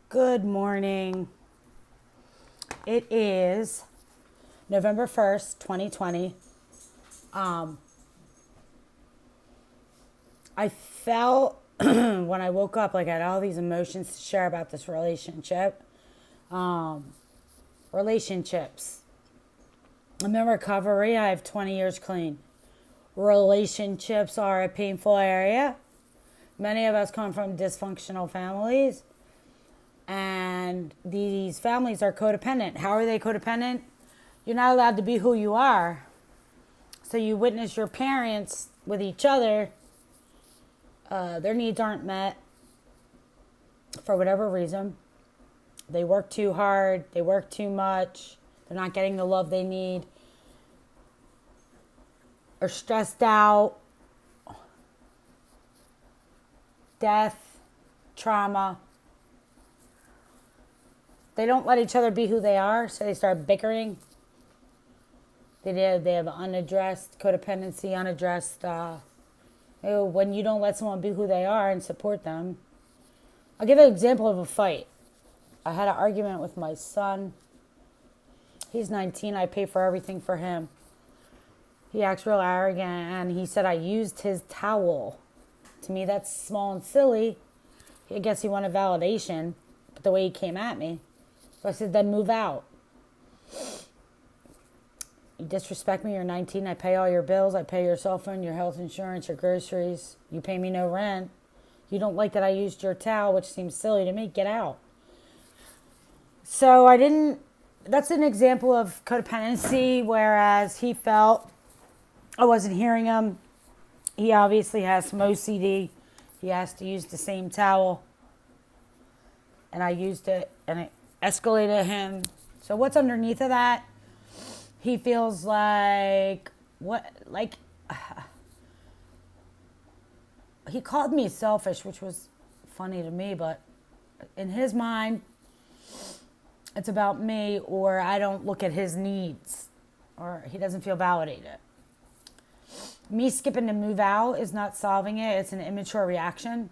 Good morning. It is November 1st, 2020. I felt when I woke up like I had all these emotions to share about this relationship. Relationships. I'm in recovery. I have 20 years clean. Relationships are a painful area. Many of us come from dysfunctional families. And these families are codependent. How are they codependent? You're not allowed to be who you are. So you witness your parents with each other. Their needs aren't met for whatever reason. They work too hard. They work too much. They're not getting the love they need. Are stressed out. Death. Trauma. They don't let each other be who they are, so they start bickering. They have unaddressed codependency, unaddressed. When you don't let someone be who they are and support them. I'll give an example of a fight. I had an argument with my son. He's 19. I pay for everything for him. He acts real arrogant, and he said I used his towel. To me, that's small and silly. I guess he wanted validation, but the way he came at me. So I said, then move out. You disrespect me, you're 19, I pay all your bills, I pay your cell phone, your health insurance, your groceries. You pay me no rent. You don't like that I used your towel, which seems silly to me, get out. So that's an example of codependency, whereas he felt I wasn't hearing him. He obviously has some OCD. He has to use the same towel. And I used it, and it escalated him. So what's underneath of that? He feels he called me selfish, which was funny to me, but in his mind, it's about me, or I don't look at his needs, or he doesn't feel validated. Me skipping to move out is not solving it. It's an immature reaction.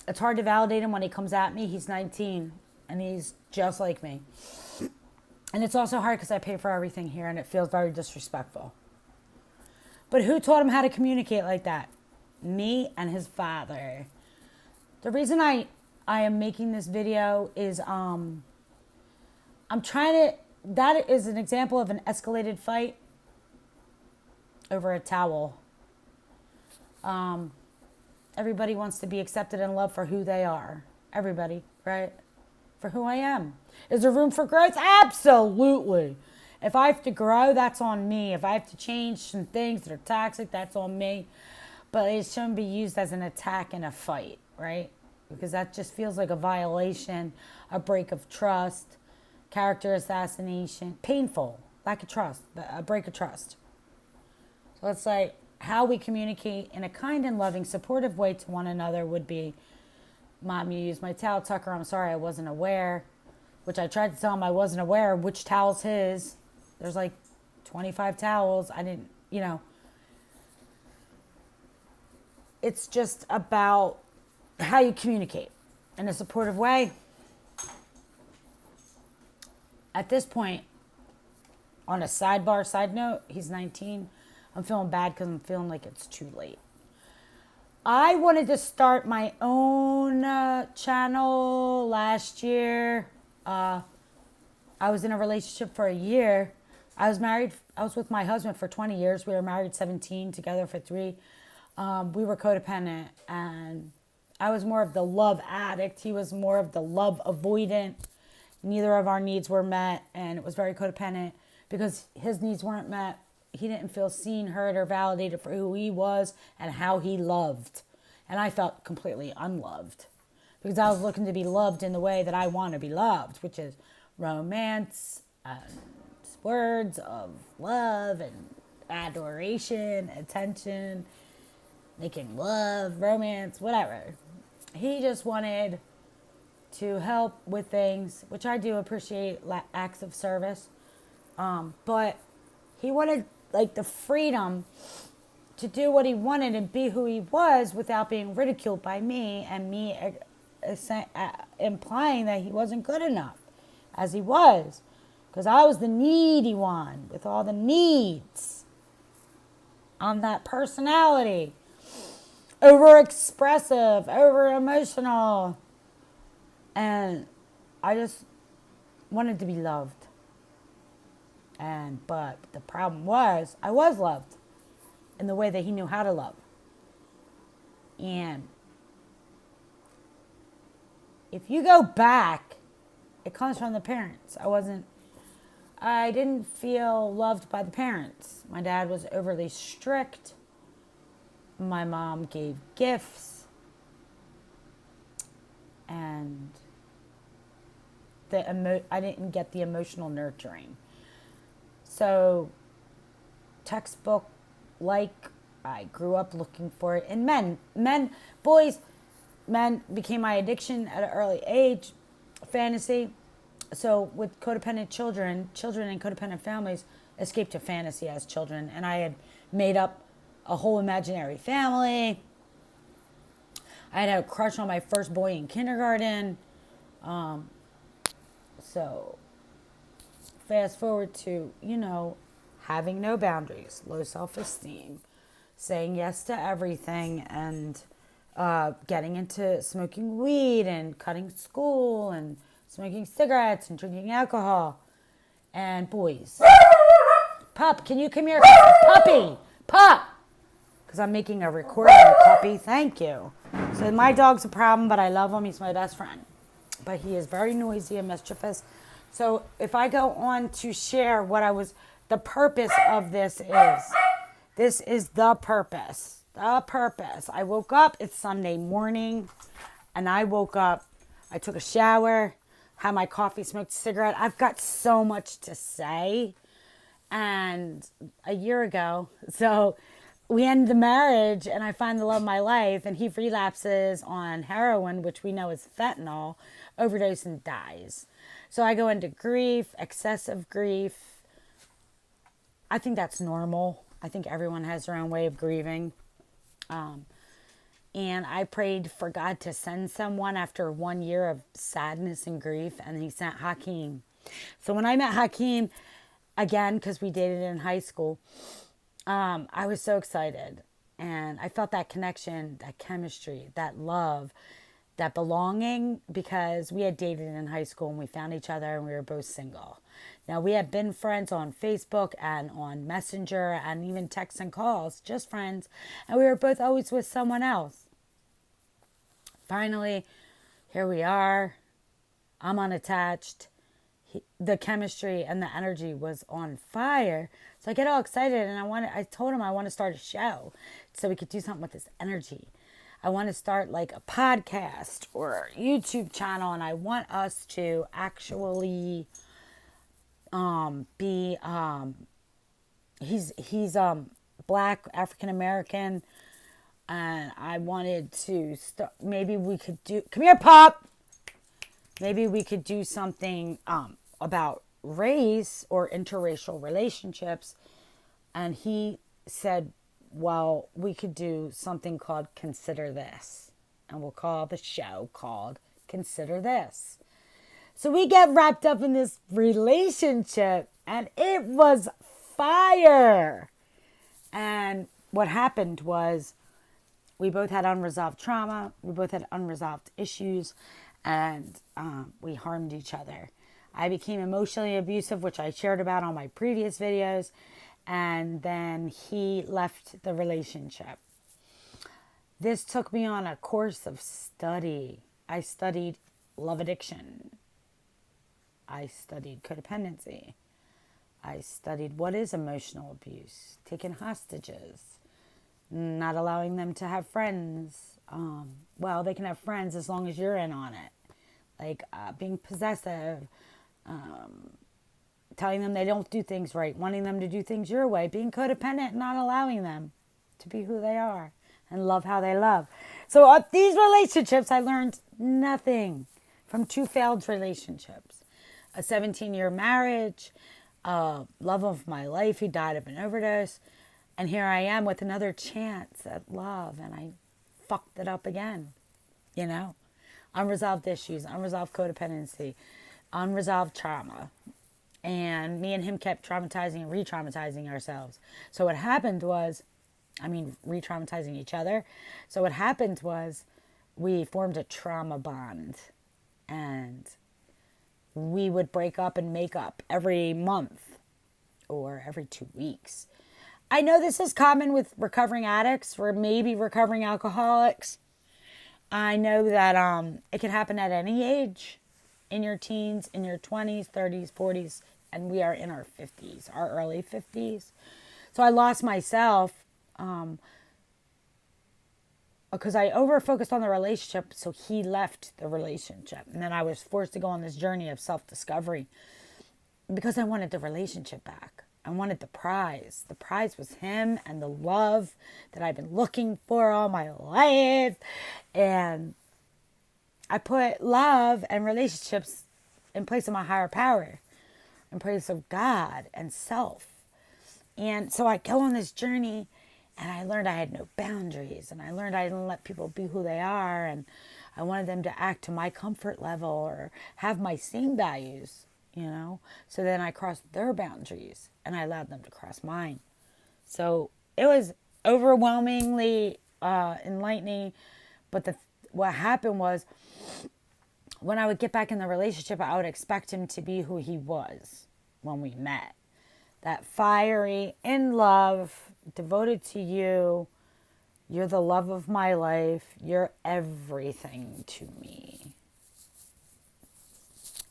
It's hard to validate him when he comes at me. He's 19, and he's just like me. And it's also hard because I pay for everything here, and it feels very disrespectful. But who taught him how to communicate like that? Me and his father. The reason I am making this video is that is an example of an escalated fight over a towel. Everybody wants to be accepted and loved for who they are. Everybody, right? For who I am. Is there room for growth? Absolutely. If I have to grow, that's on me. If I have to change some things that are toxic, that's on me. But it shouldn't be used as an attack in a fight, right? Because that just feels like a violation, a break of trust, character assassination, painful, lack of trust, a break of trust. So it's like how we communicate in a kind and loving, supportive way to one another would be, Mom, you used my towel. Tucker, I'm sorry, I wasn't aware. Which I tried to tell him I wasn't aware of which towel's his. There's like 25 towels. I didn't, It's just about how you communicate in a supportive way. At this point, on a side note, he's 19. I'm feeling bad because I'm feeling like it's too late. I wanted to start my own channel last year. I was in a relationship for a year. I was with my husband for 20 years. We were married 17, together for 3. We were codependent, and I was more of the love addict. He was more of the love avoidant. Neither of our needs were met, and it was very codependent because his needs weren't met. He didn't feel seen, heard, or validated for who he was and how he loved. And I felt completely unloved because I was looking to be loved in the way that I want to be loved, which is romance, words of love and adoration, attention, making love, romance, whatever. He just wanted to help with things, which I do appreciate, acts of service. But he wanted the freedom to do what he wanted and be who he was without being ridiculed by me, and me implying that he wasn't good enough, as he was, because I was the needy one with all the needs. I'm that personality, over expressive, over emotional, and I just wanted to be loved. But the problem was, I was loved in the way that he knew how to love. And if you go back, it comes from the parents. I didn't feel loved by the parents. My dad was overly strict. My mom gave gifts. And I didn't get the emotional nurturing. So, textbook, I grew up looking for it in men. Men became my addiction at an early age. Fantasy. So with codependent children in codependent families escape to fantasy as children. And I had made up a whole imaginary family. I had a crush on my first boy in kindergarten. So fast forward to, having no boundaries, low self-esteem, saying yes to everything, and getting into smoking weed and cutting school and smoking cigarettes and drinking alcohol. And boys. Pup, can you come here? Puppy! Pup! Because I'm making a recording, puppy. Thank you. So my dog's a problem, but I love him. He's my best friend. But he is very noisy and mischievous. So if I go on to share the purpose of this is the purpose. The purpose. I woke up, it's Sunday morning, and I woke up, I took a shower, had my coffee, smoked a cigarette. I've got so much to say. And a year ago, so we end the marriage, and I find the love of my life, and he relapses on heroin, which we know is fentanyl, overdose, and dies. So I go into grief, excessive grief. I think that's normal. I think everyone has their own way of grieving. And I prayed for God to send someone after 1 year of sadness and grief, and he sent Hakeem. So when I met Hakeem, again, because we dated in high school, I was so excited. And I felt that connection, that chemistry, that love, that belonging, because we had dated in high school and we found each other and we were both single. Now, we had been friends on Facebook and on Messenger and even texts and calls, just friends. And we were both always with someone else. Finally, here we are. I'm unattached. The chemistry and the energy was on fire. So I get all excited, and I told him I want to start a show so we could do something with this energy. I want to start like a podcast or a YouTube channel, and I want us to actually be he's black, African American, and I wanted to start, maybe we could do, come here, Pop. Maybe we could do something about race or interracial relationships. And he said, well, we could do something called Consider This. And we'll call the show called Consider This. So we get wrapped up in this relationship, and it was fire. And what happened was we both had unresolved trauma. We both had unresolved issues, and we harmed each other. I became emotionally abusive, which I shared about on my previous videos, and then he left the relationship. This took me on a course of study. I studied love addiction. I studied codependency. I studied what is emotional abuse, taking hostages, not allowing them to have friends. Well, they can have friends as long as you're in on it. Like being possessive, telling them they don't do things right, wanting them to do things your way, being codependent, not allowing them to be who they are and love how they love. So these relationships, I learned nothing from 2 failed relationships. A 17-year marriage, love of my life, he died of an overdose. And here I am with another chance at love, and I fucked it up again, unresolved issues, unresolved codependency, unresolved trauma. And me and him kept traumatizing and re-traumatizing ourselves. So what happened was, re-traumatizing each other. So what happened was we formed a trauma bond. And we would break up and make up every month or every 2 weeks. I know this is common with recovering addicts or maybe recovering alcoholics. I know that it can happen at any age, in your teens, in your 20s, 30s, 40s, and we are in our 50s, our early 50s. So I lost myself because I over-focused on the relationship, so he left the relationship. And then I was forced to go on this journey of self-discovery because I wanted the relationship back. I wanted the prize. The prize was him and the love that I've been looking for all my life. And I put love and relationships in place of my higher power, in place of God and self. And so I go on this journey and I learned I had no boundaries. And I learned I didn't let people be who they are. And I wanted them to act to my comfort level or have my same values, So then I crossed their boundaries and I allowed them to cross mine. So it was overwhelmingly enlightening. But what happened was when I would get back in the relationship, I would expect him to be who he was when we met. That fiery, in love, devoted to you. You're the love of my life. You're everything to me.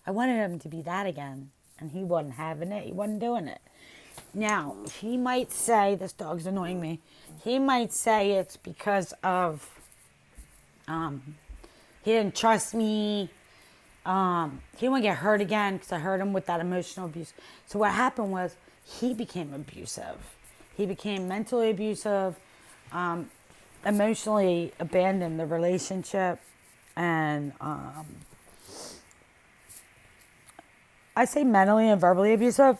I wanted him to be that again. And he wasn't having it. He wasn't doing it. Now, he might say, this dog's annoying me. He might say it's because of, he didn't trust me. He didn't want to get hurt again because I hurt him with that emotional abuse. So what happened was he became abusive. He became mentally abusive, emotionally abandoned the relationship, and I say mentally and verbally abusive.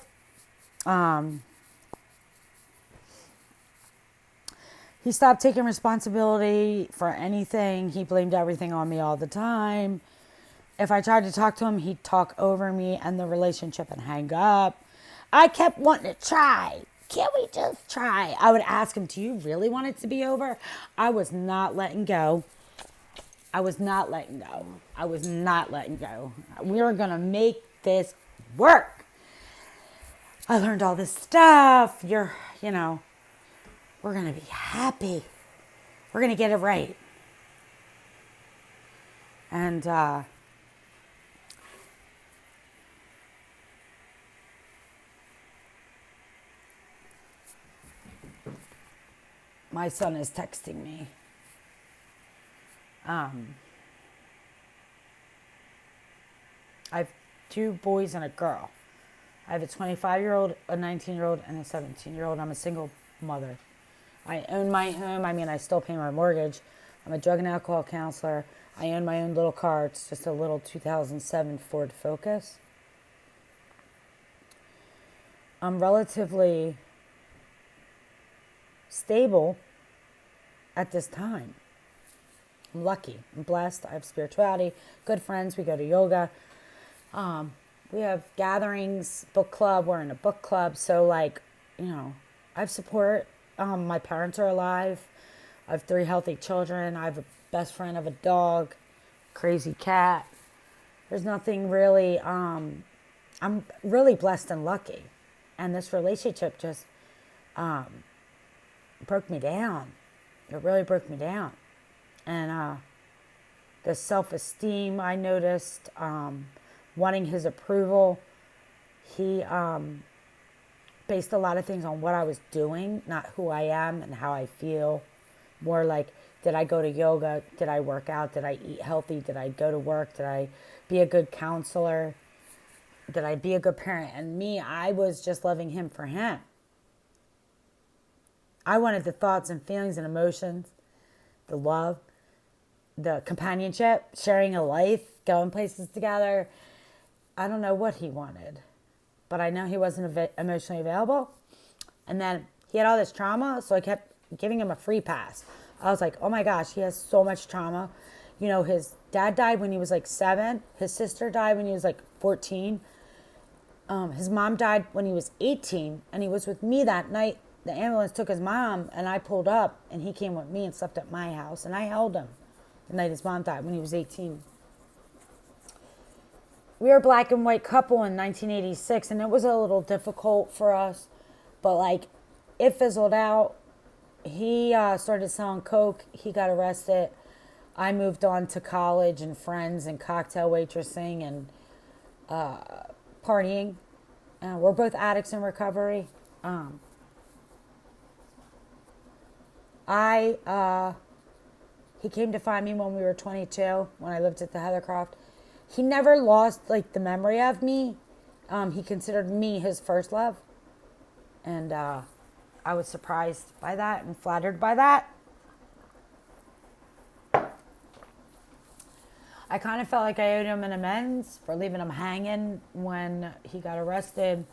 He stopped taking responsibility for anything. He blamed everything on me all the time. If I tried to talk to him, he'd talk over me and the relationship and hang up. I kept wanting to try. Can't we just try? I would ask him, do you really want it to be over? I was not letting go. I was not letting go. We were going to make this work. I learned all this stuff. We're going to be happy. We're going to get it right. And, my son is texting me. I have 2 boys and a girl. I have a 25-year-old, a 19-year-old, and a 17-year-old. I'm a single mother. I own my home. I still pay my mortgage. I'm a drug and alcohol counselor. I own my own little car. It's just a little 2007 Ford Focus. I'm relatively stable at this time. I'm lucky. I'm blessed. I have spirituality, good friends. We go to yoga. We have gatherings, book club. We're in a book club. So I have support. My parents are alive. I have 3 healthy children. I have a best friend of a dog, crazy cat. There's nothing really, I'm really blessed and lucky. And this relationship just broke me down. It really broke me down. And the self-esteem I noticed, wanting his approval. He based a lot of things on what I was doing, not who I am and how I feel. More like, did I go to yoga? Did I work out? Did I eat healthy? Did I go to work? Did I be a good counselor? Did I be a good parent? And me, I was just loving him for him. I wanted the thoughts and feelings and emotions, the love, the companionship, sharing a life, going places together. I don't know what he wanted, but I know he wasn't emotionally available. And then he had all this trauma, so I kept giving him a free pass. I was like, oh my gosh, he has so much trauma. his dad died when he was like 7. His sister died when he was like 14. His mom died when he was 18, and he was with me that night. The ambulance took his mom, and I pulled up, and he came with me and slept at my house, and I held him the night his mom died when he was 18. We were a black and white couple in 1986, and it was a little difficult for us, but like it fizzled out. He started selling coke. He got arrested. I moved on to college and friends and cocktail waitressing and partying. We're both addicts in recovery. He came to find me when we were 22, when I lived at the Heathercroft. He never lost like the memory of me. He considered me his first love. And I was surprised by that and flattered by that. I kind of felt like I owed him an amends for leaving him hanging when he got arrested.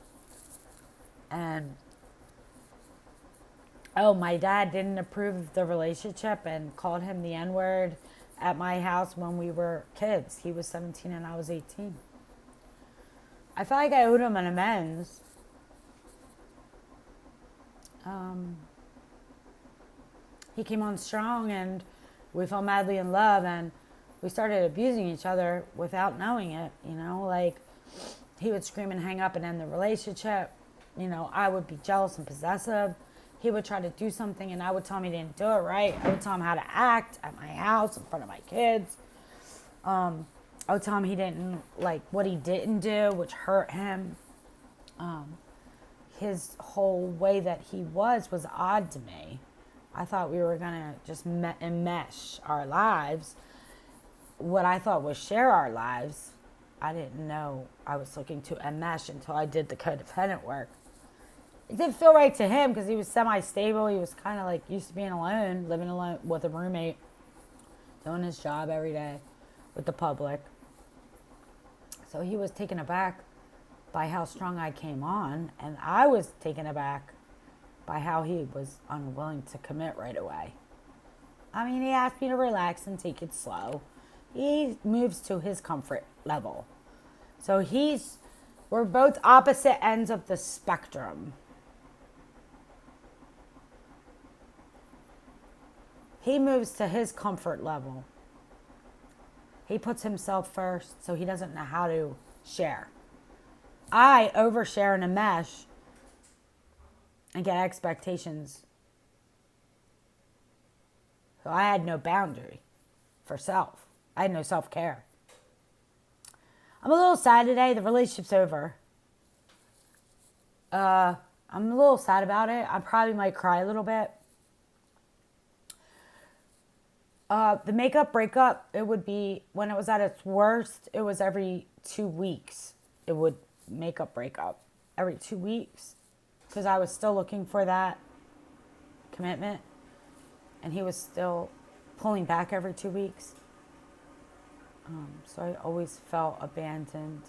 And my dad didn't approve of the relationship and called him the N-word at my house when we were kids. He was 17 and I was 18. I felt like I owed him an amends. He came on strong and we fell madly in love, and we started abusing each other without knowing it. Like he would scream and hang up and end the relationship. I would be jealous and possessive. He would try to do something and I would tell him he didn't do it right. I would tell him how to act at my house in front of my kids. I would tell him he didn't like what he didn't do, which hurt him. His whole way that he was odd to me. I thought we were going to just enmesh our lives. What I thought was share our lives. I didn't know I was looking to enmesh until I did the codependent work. It didn't feel right to him because he was semi-stable. He was kind of like used to being alone, living alone with a roommate, doing his job every day with the public. So he was taken aback by how strong I came on, and I was taken aback by how he was unwilling to commit right away. I mean, he asked me to relax and take it slow. He moves to his comfort level. So we're both opposite ends of the spectrum. He moves to his comfort level. He puts himself first, so he doesn't know how to share. I overshare in a mesh and get expectations. So I had no boundary for self. I had no self-care. I'm a little sad today. The relationship's over. I'm a little sad about it. I probably might cry a little bit. The makeup breakup, it would be, when it was at its worst, it was every 2 weeks. It would makeup breakup every 2 weeks. Because I was still looking for that commitment. And he was still pulling back every 2 weeks. So I always felt abandoned.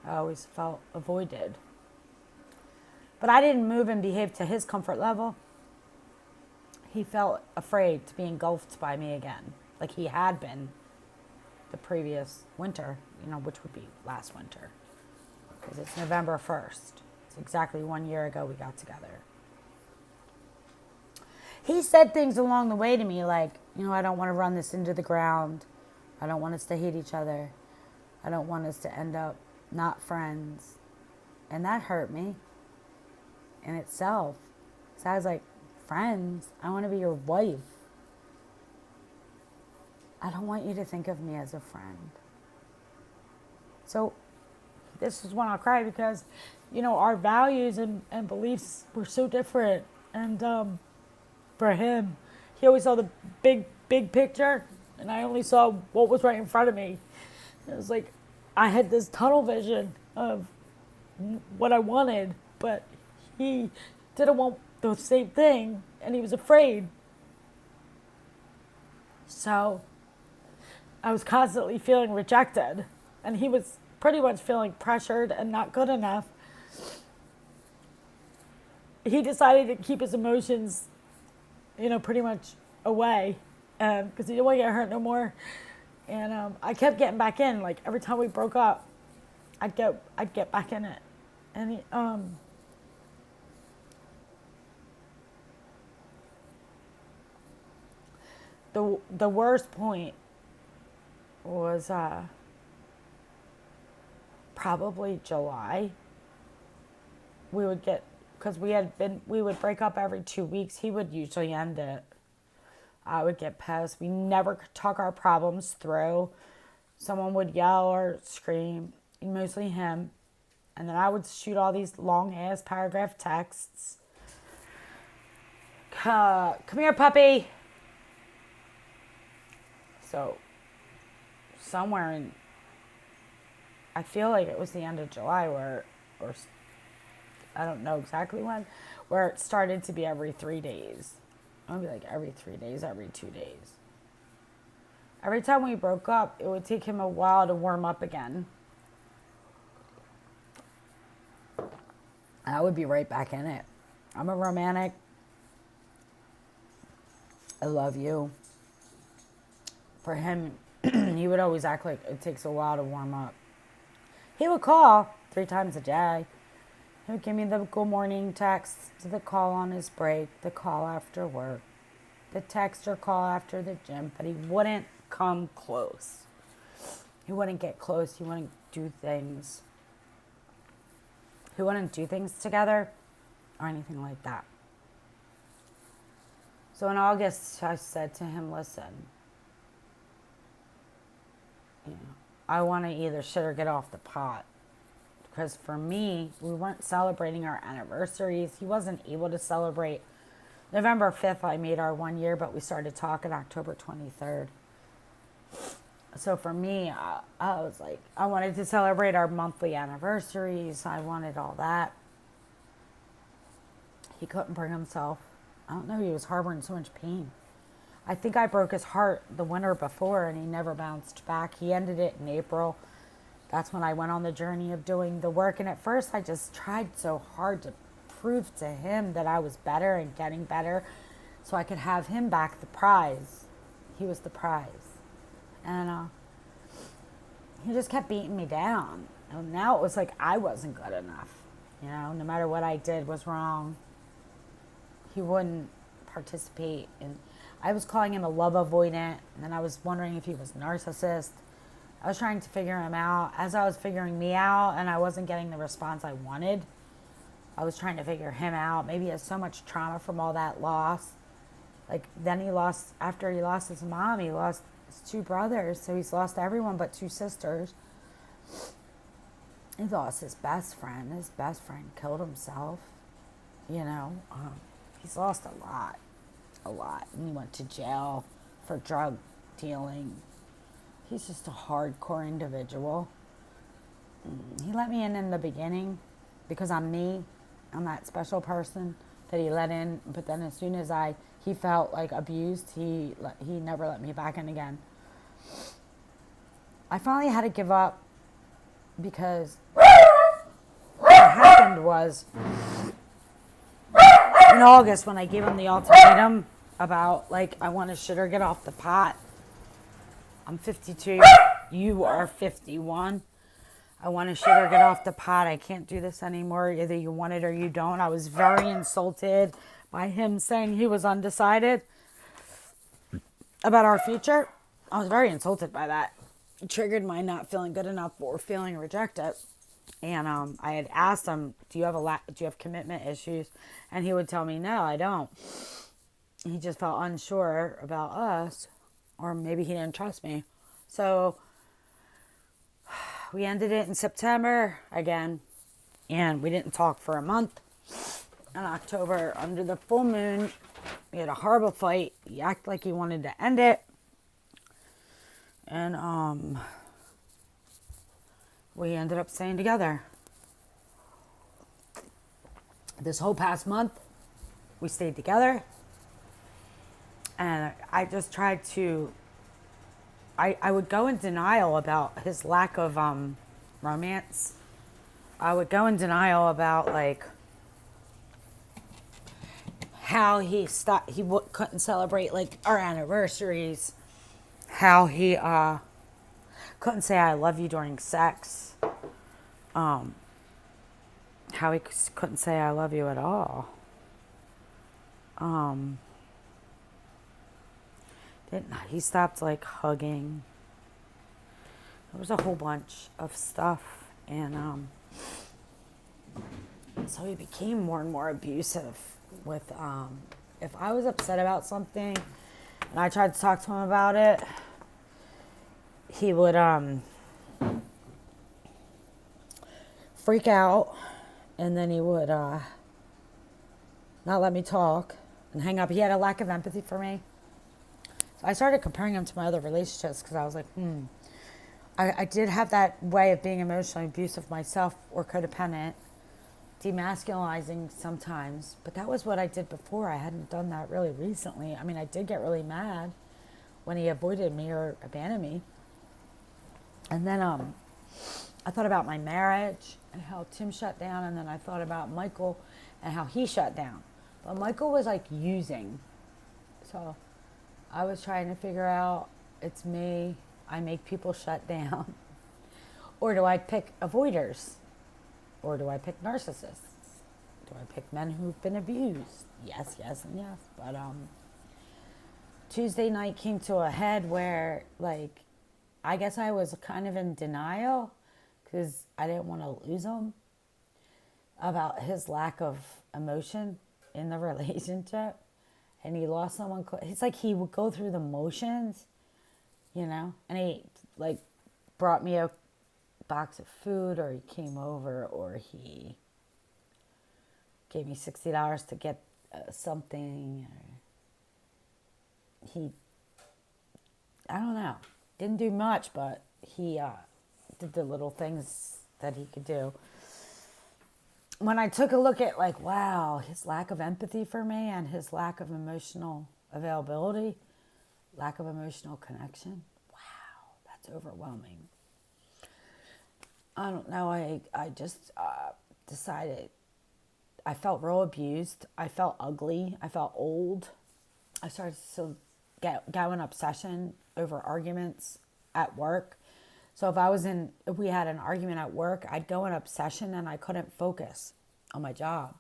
I always felt avoided. But I didn't move and behave to his comfort level. He felt afraid to be engulfed by me again, like he had been the previous winter, which would be last winter. Because it's November 1st. It's exactly 1 year ago we got together. He said things along the way to me like, I don't want to run this into the ground. I don't want us to hate each other. I don't want us to end up not friends. And that hurt me in itself. So I was like, friends? I want to be your wife. I don't want you to think of me as a friend. So this is when I'll cry because, our values and beliefs were so different. And for him, he always saw the big picture, and I only saw what was right in front of me. It was like I had this tunnel vision of what I wanted, but he didn't want the same thing, and he was afraid. So I was constantly feeling rejected, and he was pretty much feeling pressured and not good enough. He decided to keep his emotions, pretty much away, because he didn't want to get hurt no more. And I kept getting back in. Like every time we broke up, I'd get back in it. And the worst point was probably July. We would get, because we would break up every 2 weeks. He would usually end it. I would get pissed. We never could talk our problems through. Someone would yell or scream, mostly him. And then I would shoot all these long ass paragraph texts. Come here, puppy. So, somewhere in, I feel like it was the end of July or I don't know exactly when, where it started to be every 3 days. It would be like every 3 days, every 2 days. Every time we broke up, it would take him a while to warm up again. I would be right back in it. I'm a romantic. I love you. For him, he would always act like it takes a while to warm up. He would call 3 times a day. He would give me the good morning text, the call on his break, the call after work, the text or call after the gym, but he wouldn't come close. He wouldn't get close. He wouldn't do things. He wouldn't do things together or anything like that. So in August, I said to him, listen, I want to either shit or get off the pot. Because for me, we weren't celebrating our anniversaries. He wasn't able to celebrate. November 5th, I made our 1 year, but we started talking October 23rd. So for me, I was like, I wanted to celebrate our monthly anniversaries. I wanted all that. He couldn't bring himself. I don't know, he was harboring so much pain. I think I broke his heart the winter before and he never bounced back. He ended it in April. That's when I went on the journey of doing the work. And at first I just tried so hard to prove to him that I was better and getting better so I could have him back the prize. He was the prize. And he just kept beating me down. And now it was like I wasn't good enough. No matter what I did was wrong. He wouldn't participate in. I was calling him a love avoidant, and then I was wondering if he was a narcissist. I was trying to figure him out. As I was figuring me out and I wasn't getting the response I wanted, I was trying to figure him out. Maybe he has so much trauma from all that loss. Like, then after he lost his mom, he lost his 2 brothers, so he's lost everyone but 2 sisters. He lost his best friend. His best friend killed himself. He's lost a lot. And he went to jail for drug dealing. He's just a hardcore individual. He let me in the beginning because I'm me. I'm that special person that he let in. But then as soon as he felt like abused, he never let me back in again. I finally had to give up because what happened was in August when I gave him the ultimatum about, like, I want to shit or get off the pot. I'm 52. You are 51. I want to shit or get off the pot. I can't do this anymore. Either you want it or you don't. I was very insulted by him saying he was undecided about our future. I was very insulted by that. It triggered my not feeling good enough or feeling rejected. And I had asked him, do you have commitment issues? And he would tell me, no, I don't. He just felt unsure about us, or maybe he didn't trust me. So we ended it in September again, and we didn't talk for a month. In October, under the full moon, we had a horrible fight. He acted like he wanted to end it. And we ended up staying together. This whole past month, we stayed together. And I just tried to, I would go in denial about his lack of romance. I would go in denial about, like, how he couldn't celebrate, like, our anniversaries. How he couldn't say I love you during sex. How he couldn't say I love you at all. Didn't he stopped like hugging. There was a whole bunch of stuff, and so he became more and more abusive with if I was upset about something and I tried to talk to him about it, he would freak out, and then he would not let me talk and hang up. He had a lack of empathy for me. So I started comparing him to my other relationships because I was like, I did have that way of being emotionally abusive myself or codependent, demasculizing sometimes. But that was what I did before. I hadn't done that really recently. I mean, I did get really mad when he avoided me or abandoned me. And then I thought about my marriage and how Tim shut down. And then I thought about Michael and how he shut down. But Michael was like using. So I was trying to figure out, it's me. I make people shut down. Or do I pick avoiders? Or do I pick narcissists? Do I pick men who've been abused? Yes, yes, and yes. But Tuesday night came to a head where, like, I guess I was kind of in denial because I didn't want to lose him about his lack of emotion in the relationship. And he lost someone. It's like he would go through the motions, you know, and he like brought me a box of food, or he came over, or he gave me $60 to get something, or I don't know, didn't do much, but he did the little things that he could do. When I took a look at, like, wow, his lack of empathy for me and his lack of emotional availability, lack of emotional connection, wow, that's overwhelming. I don't know, I just decided I felt real abused. I felt ugly. I felt old. I started to get an obsession over arguments at work. So if we had an argument at work, I'd go in obsession and I couldn't focus on my job.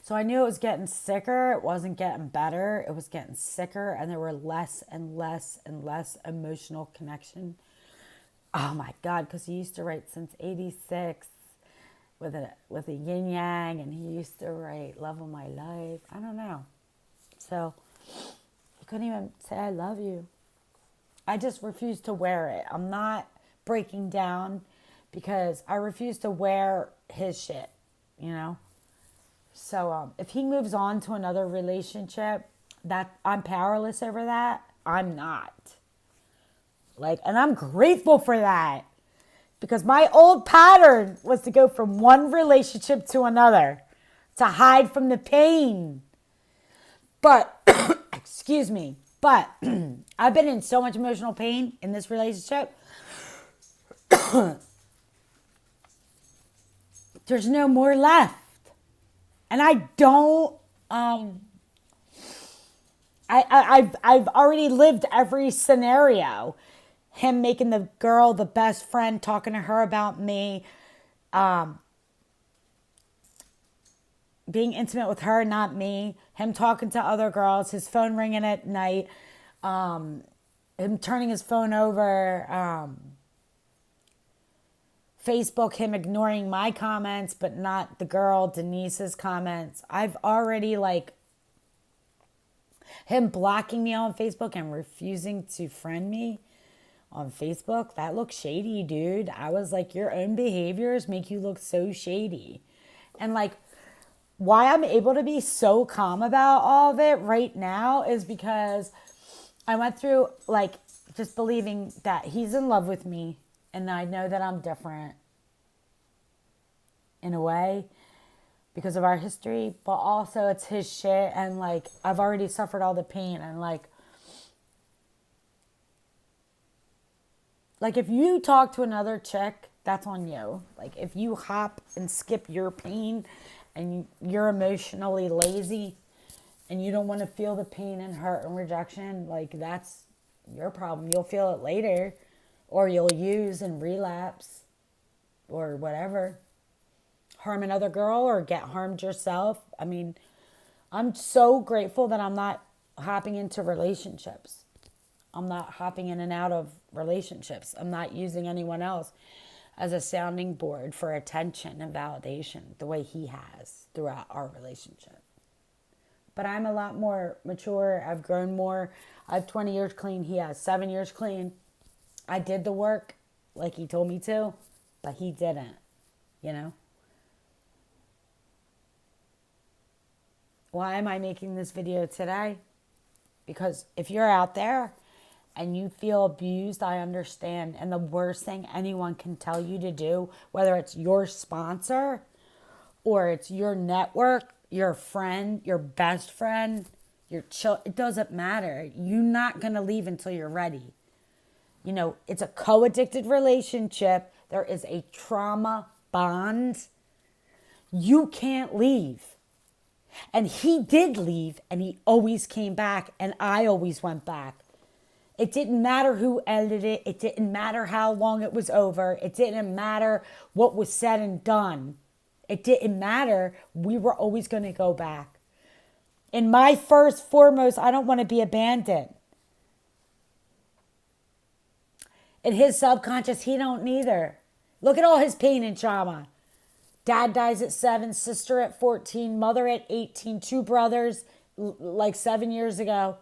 So I knew it was getting sicker. It wasn't getting better. It was getting sicker, and there were less and less and less emotional connection. Oh my God, because he used to write since '86 with a yin yang, and he used to write "Love of My Life." I don't know. So he couldn't even say "I love you." I just refuse to wear it. I'm not breaking down because I refuse to wear his shit, you know? So if he moves on to another relationship, that I'm powerless over that. I'm not. Like, and I'm grateful for that, because my old pattern was to go from one relationship to another to hide from the pain. But, excuse me, but I've been in so much emotional pain in this relationship. There's no more left. And I don't, I've already lived every scenario. Him making the girl the best friend, talking to her about me, being intimate with her, not me. Him talking to other girls, his phone ringing at night, him turning his phone over, Facebook, him ignoring my comments, but not the girl, Denise's comments. I've already, like, him blocking me on Facebook and refusing to friend me on Facebook. That looks shady, dude. I was like, your own behaviors make you look so shady. And, like, why I'm able to be so calm about all of it right now is because I went through, like, just believing that he's in love with me, and I know that I'm different in a way because of our history, but also it's his shit, and, like, I've already suffered all the pain, and, like, if you talk to another chick, that's on you. Like, if you hop and skip your pain and you're emotionally lazy and you don't want to feel the pain and hurt and rejection, like, that's your problem. You'll feel it later, or you'll use and relapse, or whatever. Harm another girl or get harmed yourself. I mean, I'm so grateful that I'm not hopping into relationships. I'm not hopping in and out of relationships. I'm not using anyone else as a sounding board for attention and validation the way he has throughout our relationship. But I'm a lot more mature. I've grown more. I have 20 years clean. He has 7 years clean. I did the work like he told me to, but he didn't, you know? Why am I making this video today? Because if you're out there and you feel abused, I understand. And the worst thing anyone can tell you to do, whether it's your sponsor or it's your network, your friend, your best friend, your child, it doesn't matter. You're not going to leave until you're ready. You know, it's a co-addicted relationship. There is a trauma bond. You can't leave. And he did leave, and he always came back, and I always went back. It didn't matter who ended it. It didn't matter how long it was over. It didn't matter what was said and done. It didn't matter. We were always going to go back. In my first foremost, I don't want to be abandoned. In his subconscious, he don't neither. Look at all his pain and trauma. Dad dies at 7, sister at 14, mother at 18, 2 brothers like 7 years ago.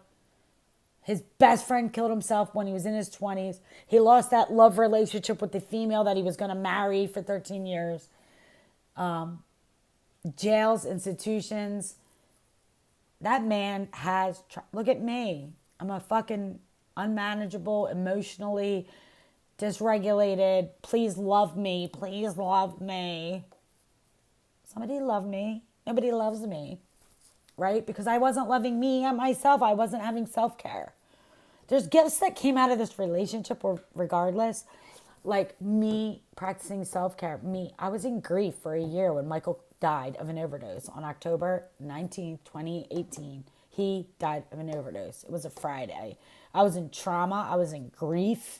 His best friend killed himself when he was in his 20s. He lost that love relationship with the female that he was going to marry for 13 years. Jails, institutions. That man has, look at me. I'm a fucking unmanageable, emotionally dysregulated. Please love me. Please love me. Somebody love me. Nobody loves me, right? Because I wasn't loving me and myself. I wasn't having self-care. There's gifts that came out of this relationship regardless. Like me practicing self-care. I was in grief for a year when Michael died of an overdose on October 19th, 2018. He died of an overdose. It was a Friday. I was in trauma. I was in grief.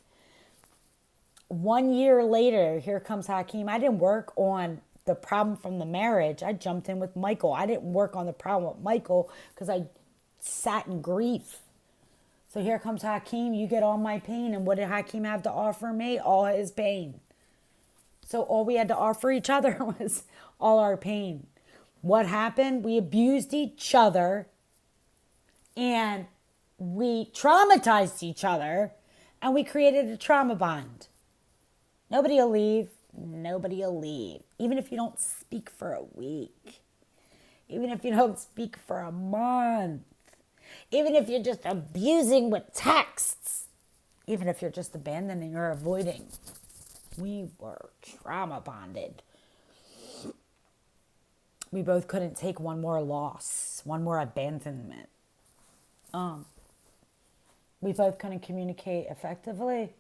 1 year later, here comes Hakeem. I didn't work on the problem from the marriage. I jumped in with Michael. I didn't work on the problem with Michael because I sat in grief. So here comes Hakeem. You get all my pain. And what did Hakeem have to offer me? All his pain. So all we had to offer each other was all our pain. What happened? We abused each other and we traumatized each other and we created a trauma bond. Nobody will leave. Nobody will leave. Even if you don't speak for a week. Even if you don't speak for a month. Even if you're just abusing with texts. Even if you're just abandoning or avoiding. We were trauma bonded. We both couldn't take one more loss. One more abandonment. We both couldn't communicate effectively.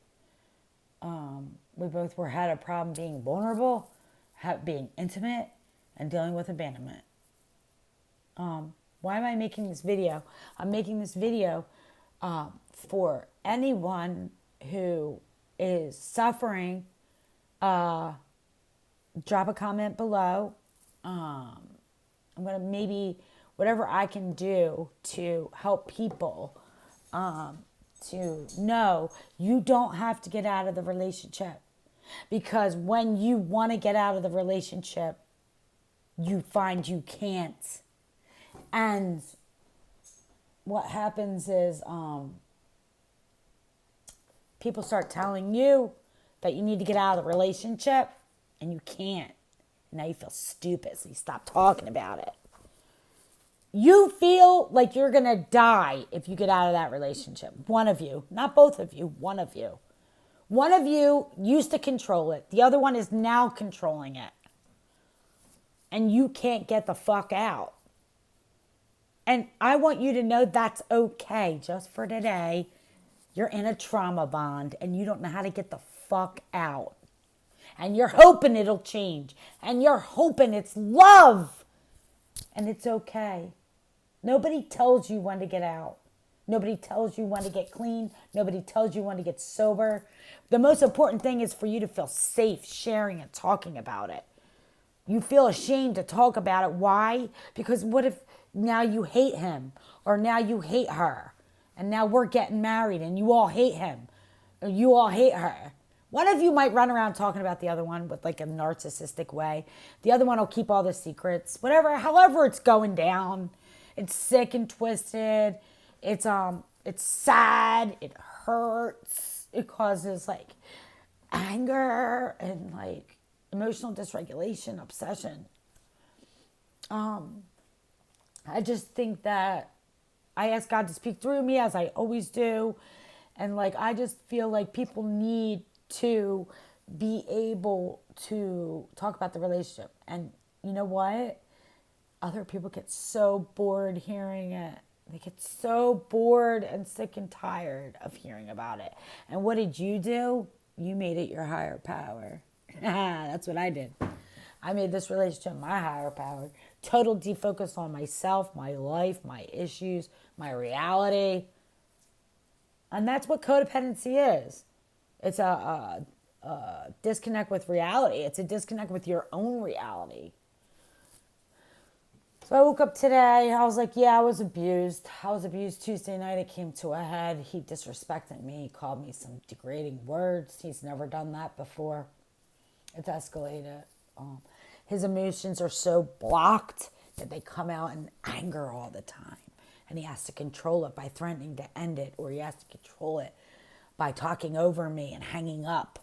We both had a problem being vulnerable, being intimate, and dealing with abandonment. Why am I making this video? I'm making this video for anyone who is suffering. Drop a comment below. I'm going to maybe, whatever I can do to help people to know you don't have to get out of the relationship. Because when you want to get out of the relationship, you find you can't. And what happens is people start telling you that you need to get out of the relationship and you can't. Now you feel stupid, so you stop talking about it. You feel like you're going to die if you get out of that relationship. One of you, not both of you, one of you. One of you used to control it. The other one is now controlling it. And you can't get the fuck out. And I want you to know that's okay. Just for today, you're in a trauma bond and you don't know how to get the fuck out. And you're hoping it'll change. And you're hoping it's love. And it's okay. Nobody tells you when to get out. Nobody tells you when to get clean. Nobody tells you when to get sober. The most important thing is for you to feel safe sharing and talking about it. You feel ashamed to talk about it. Why? Because what if now you hate him or now you hate her and now we're getting married and you all hate him or you all hate her? One of you might run around talking about the other one with like a narcissistic way. The other one will keep all the secrets. Whatever, however it's going down. It's sick and twisted. It's sad. It hurts. It causes like anger and like emotional dysregulation, obsession. I just think that I ask God to speak through me as I always do. And like, I just feel like people need to be able to talk about the relationship. And you know what? Other people get so bored hearing it. They get so bored and sick and tired of hearing about it. And what did you do? You made it your higher power. That's what I did. I made this relationship my higher power. Total defocus on myself, my life, my issues, my reality. And that's what codependency is. It's a disconnect with reality. It's a disconnect with your own reality. So I woke up today. I was like, yeah, I was abused. I was abused Tuesday night. It came to a head. He disrespected me. He called me some degrading words. He's never done that before. It's escalated. His emotions are so blocked that they come out in anger all the time. And he has to control it by threatening to end it, or he has to control it by talking over me and hanging up,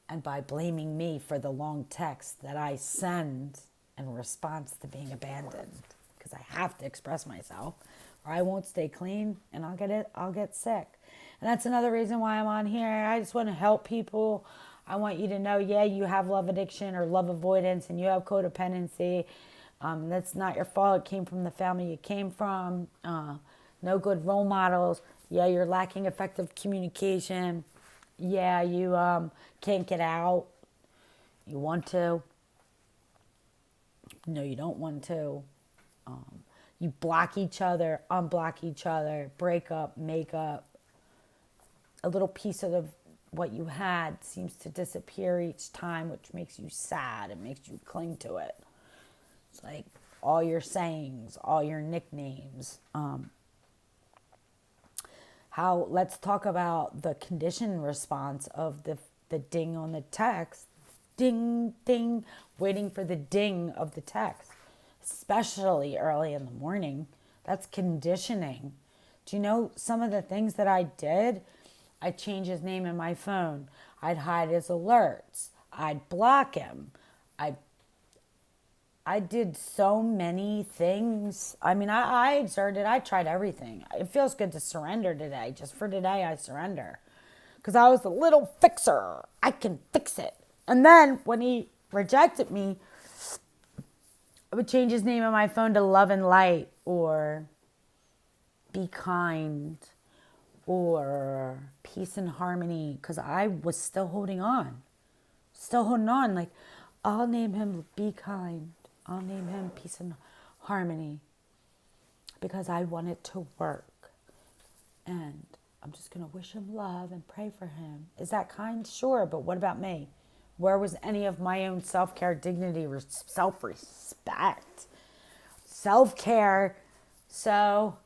and by blaming me for the long text that I send in response to being abandoned, because I have to express myself or I won't stay clean and I'll get sick. And that's another reason why I'm on here. I just want to help people. I want you to know, yeah, you have love addiction or love avoidance and you have codependency. That's not your fault. It came from the family you came from. No good role models. Yeah, you're lacking effective communication. Yeah, you can't get out. You want to. No, you don't want to. You block each other, unblock each other, break up, make up. A little piece of what you had seems to disappear each time, which makes you sad. It makes you cling to it. It's like all your sayings, all your nicknames. Let's talk about the conditioned response of the ding on the text. Ding, ding, waiting for the ding of the text, especially early in the morning. That's conditioning. Do you know some of the things that I did? I'd change his name in my phone. I'd hide his alerts. I'd block him. I did so many things. I mean, I exerted. I tried everything. It feels good to surrender today. Just for today, I surrender. Because I was a little fixer. I can fix it. And then when he rejected me, I would change his name on my phone to Love and Light or Be Kind or Peace and Harmony, because I was still holding on. Like, I'll name him Be Kind. I'll name him Peace and Harmony because I want it to work. And I'm just going to wish him love and pray for him. Is that kind? Sure, but what about me? Where was any of my own self-care, dignity, self-respect, self-care? So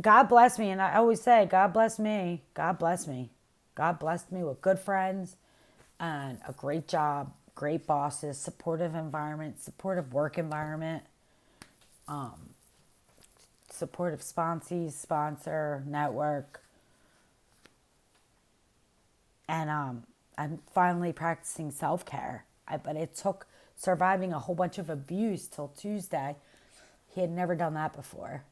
God bless me. And I always say, God bless me. God bless me. God blessed me with good friends and a great job, great bosses, supportive environment, supportive work environment, supportive sponsor, network. And I'm finally practicing self-care. But it took surviving a whole bunch of abuse till Tuesday. He had never done that before.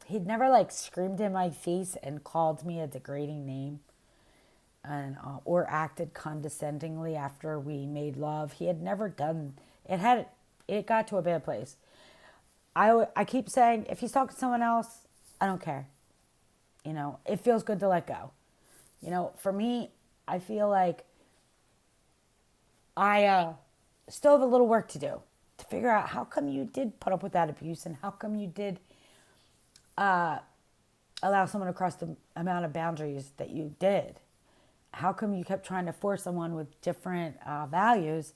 He'd never like screamed in my face and called me a degrading name and or acted condescendingly after we made love. He had never done it. It got to a bad place. I keep saying, if he's talking to someone else, I don't care. You know, it feels good to let go. You know, for me, I feel like I still have a little work to do to figure out how come you did put up with that abuse and how come you did allow someone to cross the amount of boundaries that you did? How come you kept trying to force someone with different values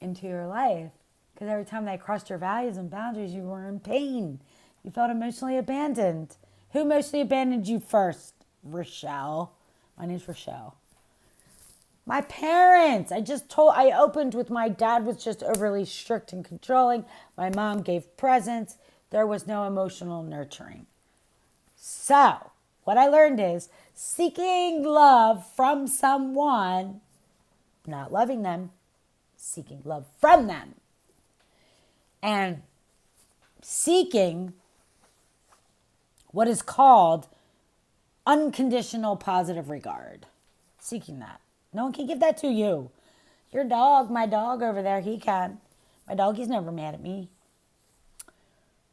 into your life? Because every time they crossed your values and boundaries, you were in pain. You felt emotionally abandoned. Who emotionally abandoned you first? Rochelle. My name's Rochelle. My parents. I opened with my dad was just overly strict and controlling. My mom gave presents. There was no emotional nurturing. So, what I learned is seeking love from someone, not loving them, seeking love from them. And seeking what is called unconditional positive regard. Seeking that. No one can give that to you. Your dog, my dog over there, he can. My doggy's never mad at me.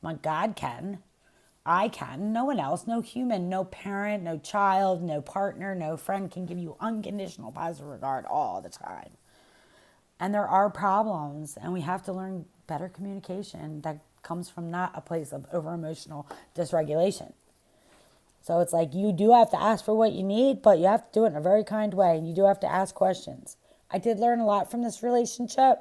My God can. I can. No one else, no human, no parent, no child, no partner, no friend can give you unconditional positive regard all the time. And there are problems, and we have to learn better communication that comes from not a place of over-emotional dysregulation. So it's like you do have to ask for what you need, but you have to do it in a very kind way, and you do have to ask questions. I did learn a lot from this relationship,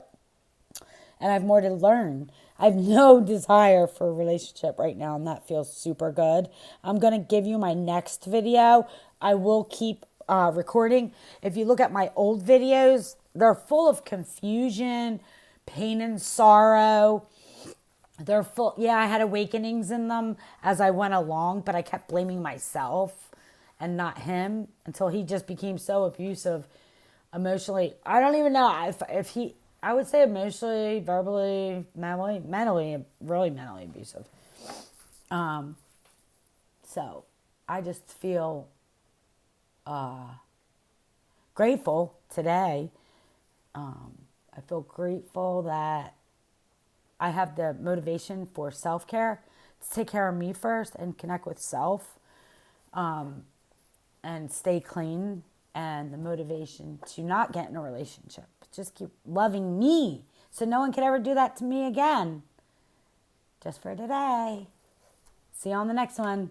and I have more to learn. I have no desire for a relationship right now, and that feels super good. I'm going to give you my next video. I will keep recording. If you look at my old videos, they're full of confusion, pain and sorrow. They're full, yeah, I had awakenings in them as I went along, but I kept blaming myself and not him until he just became so abusive emotionally. I don't even know if he, I would say emotionally, verbally, mentally, really mentally abusive. So I just feel grateful today. I feel grateful that I have the motivation for self-care to take care of me first and connect with self and stay clean, and the motivation to not get in a relationship. Just keep loving me so no one could ever do that to me again. Just for today. See you on the next one.